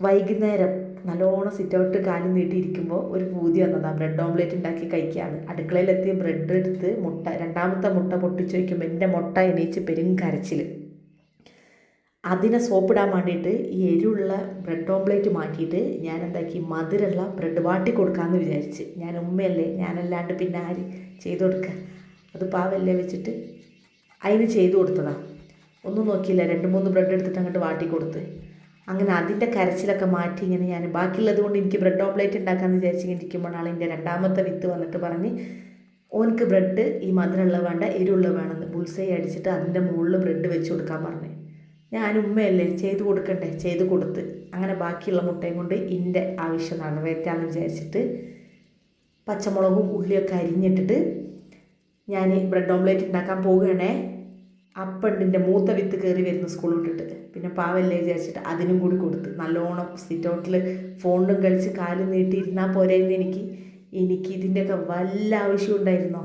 വൈകുന്നേരം നല്ലോണം sit out കാലും നീട്ടിയിരിക്കുമ്പോൾ ഒരു പൂതി വന്നതാണ് ബ്രെഡ് ഓംലെറ്റ് ഉണ്ടാക്കി കഴിക്കുകയാണ്. അടുക്കളയിലെത്തിയ ബ്രെഡ് എടുത്ത് രണ്ടാമത്തെ മുട്ട പൊട്ടിച്ച് വയ്ക്കുമ്പോൾ എൻ്റെ മുട്ട എണീച്ച് പെരും കരച്ചിൽ. അതിനെ സോപ്പിടാൻ വേണ്ടിയിട്ട് ഈ എരിവുള്ള ബ്രെഡ് ഓംലെറ്റ് മാറ്റിയിട്ട് ഞാൻ എന്താക്കി മധുരമുള്ള ബ്രെഡ് വാട്ടി കൊടുക്കാമെന്ന് വിചാരിച്ച്. ഞാൻ ഉമ്മയല്ലേ, ഞാനല്ലാണ്ട് പിന്നെ ആര് ചെയ്ത് കൊടുക്കുക, അത് പാവല്ലേ വെച്ചിട്ട് അതിന് ചെയ്ത് കൊടുത്തതാണ്. ഒന്നും നോക്കിയില്ല, 2-3 ബ്രെഡ് എടുത്തിട്ട് അങ്ങോട്ട് വാട്ടി കൊടുത്ത്. അങ്ങനെ അതിൻ്റെ കരച്ചിലൊക്കെ മാറ്റി ഇങ്ങനെ ഞാൻ ബാക്കിയുള്ളത് കൊണ്ട് എനിക്ക് ബ്രെഡ് ഓംലെറ്റ് ഉണ്ടാക്കാമെന്ന് വിചാരിച്ചിങ്ങനെ ഇരിക്കുമ്പോഴാണ് എൻ്റെ രണ്ടാമത്തെ വിത്ത് വന്നിട്ട് പറഞ്ഞ് ഓനക്ക് ബ്രെഡ് ഈ മധുരമുള്ള വേണ്ട എരിവുള്ള വേണമെന്ന് ബുൾസൈ അടിച്ചിട്ട് അതിൻ്റെ മുകളിൽ ബ്രെഡ് വെച്ച് കൊടുക്കാൻ പറഞ്ഞു. ഞാൻ ഉമ്മയല്ലേ ചെയ്ത് കൊടുക്കണ്ടേ, ചെയ്ത് കൊടുത്ത്. അങ്ങനെ ബാക്കിയുള്ള മുട്ടയും കൊണ്ട് എൻ്റെ ആവശ്യം നിറവേറ്റാമെന്ന് വിചാരിച്ചിട്ട് പച്ചമുളകും ഉള്ളിയൊക്കെ അരിഞ്ഞിട്ടിട്ട് ഞാൻ ബ്രെഡ് ഓംലെറ്റ് ഉണ്ടാക്കാൻ പോവുകയാണേ. അപ്പണ്ടിൻ്റെ മൂത്ത വിത്ത് കയറി വരുന്നു സ്കൂൾ വിട്ടിട്ട്. പിന്നെ പാവല്ലേ വിചാരിച്ചിട്ട് അതിനും കൂടി കൊടുത്ത്. നല്ലോണം സിറ്റ് ഔട്ടിൽ ഫോണിലും കളിച്ച് കാലും നീട്ടിയിരുന്നാൽ പോരായിരുന്നു എനിക്ക് ഇതിൻ്റെയൊക്കെ വല്ല ആവശ്യം ഉണ്ടായിരുന്നോ?